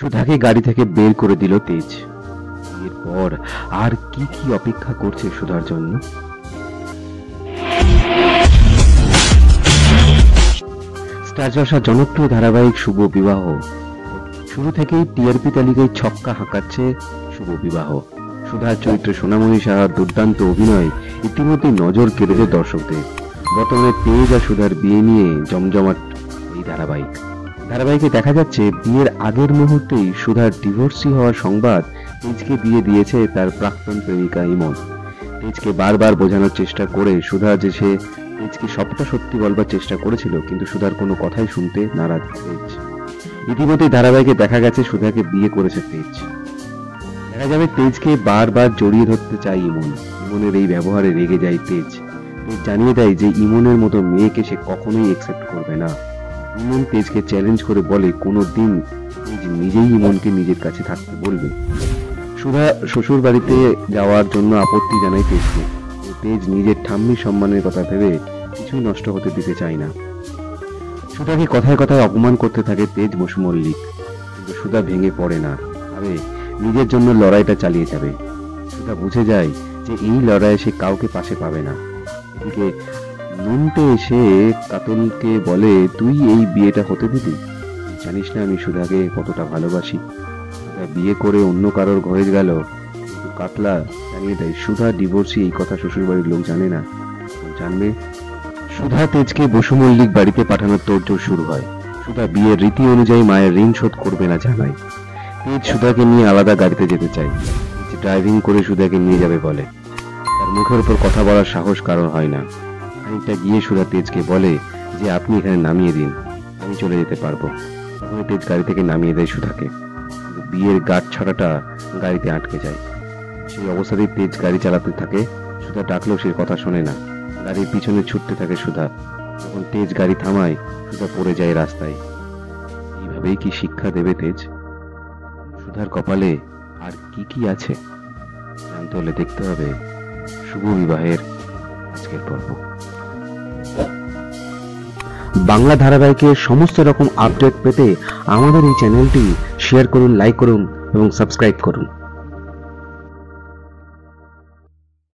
সুধাকে গাড়ি থেকে বের করে দিল তেজ। এরপর আর কি কি অপেক্ষা করছে সুধার জন্য। স্টার জলসার জনপ্রিয় ধারাবাহিক শুভ বিবাহ শুরু থেকেই টিআরপি তালিকায় ছক্কা হাঁকাচ্ছে শুভ বিবাহ। সুধার চরিত্রে সোনামণি সাহার দুর্দান্ত অভিনয় ইতিমধ্যে নজর কেড়েছে দর্শকদের। বর্তমানে তেজ আর সুধার বিয়ে নিয়ে জমজমাট এই ধারাবাহিকে দেখা যাচ্ছে বিয়ের আগের মুহূর্তেই সুধার ডিভোর্সি হওয়ার সংবাদ তেজকে দিয়ে দিয়েছে তার প্রাক্তন প্রেমিকা ইমন। তেজকে বারবার বোঝানোর চেষ্টা করে সুধা যে সে তেজকে সবটা সত্যি বলবার চেষ্টা করেছিল, কিন্তু সুধার কোনো কথাই শুনতে নারাজ তেজ। ইতিমধ্যে ধারাবাহিকে দেখা গেছে সুধাকে বিয়ে করেছে তেজ। দেখা যাবে তেজকে বারবার জড়িয়ে ধরতে চায় ইমনের এই ব্যবহারে রেগে যায় তেজ। জানিয়ে দেয় যে ইমনের মতো মেয়েকে সে কখনোই একসেপ্ট করবে না। ইমন তেজকে চ্যালেঞ্জ করে বলে কোনো দিন তেজ নিজেই ইমনকে নিজের কাছে থাকতে বলবে। সুধা শ্বশুর বাড়িতে যাওয়ার জন্য আপত্তি জানায় তেজকে। তেজ নিজের ঠাম্মির সম্মানের কথা ভেবে কিছুই নষ্ট হতে দিতে চায় না। সুধাকে কথায় কথায় অপমান করতে থাকে তেজ বসু মল্লিক, কিন্তু সুধা ভেঙে পড়ে না, ভাবে নিজের জন্য লড়াইটা চালিয়ে যাবে। সুধা বুঝে যায় যে এই লড়াইয়ে সে কাউকে পাশে পাবে না। এদিকে নুনটে এসে কাতলকে বলে, তুই এই বিয়েটা হতে দিবি? জানিস না আমি সুধাকে কতটা ভালোবাসি। সুধা বিয়ে করে অন্য কারোর ঘরে গেল, কিন্তু কাতলা জানিয়ে দেয় সুধা ডিভোর্সি। এই কথা শ্বশুর বাড়ির লোক জানে না, জানবে। সুধা তেজকে বসু মল্লিক বাড়িতে পাঠানোর তোড়জোড় শুরু হয়। সুধা বিয়ের রীতি অনুযায়ী মায়ের ঋণ শোধ করবে না জানায়। তেজ সুধাকে নিয়ে আলাদা গাড়িতে যেতে চায়। তেজ ড্রাইভিং করে সুধাকে নিয়ে যাবে বলে। তার মুখের উপর কথা বলার সাহস কারণ হয় না। খানিকটা গিয়ে সুধা তেজকে বলে যে আপনি এখানে নামিয়ে দিন, আমি চলে যেতে পারবো। তখন তেজ গাড়ি থেকে নামিয়ে দেয় সুধাকে, কিন্তু বিয়ের গাঁট ছড়াটা গাড়িতে আটকে যায়। সেই অবস্থাতেই তেজ গাড়ি চালাতে থাকে। সুধা ডাকলেও সে কথা শোনে না। গাড়ির পিছনে ছুটতে থাকে সুধা। যখন তেজ গাড়ি থামায়, সুধা পড়ে যায় রাস্তায়। এইভাবেই কি শিক্ষা দেবে তেজ? সুধার কপালে আর কি কি আছে জানতে হলে দেখতে হবে শুভ বিবাহের আজকের পর্ব। বাংলা ধারাবাহিকের সমস্ত রকম আপডেট পেতে আমাদের এই চ্যানেলটি শেয়ার করুন, লাইক করুন এবং সাবস্ক্রাইব করুন।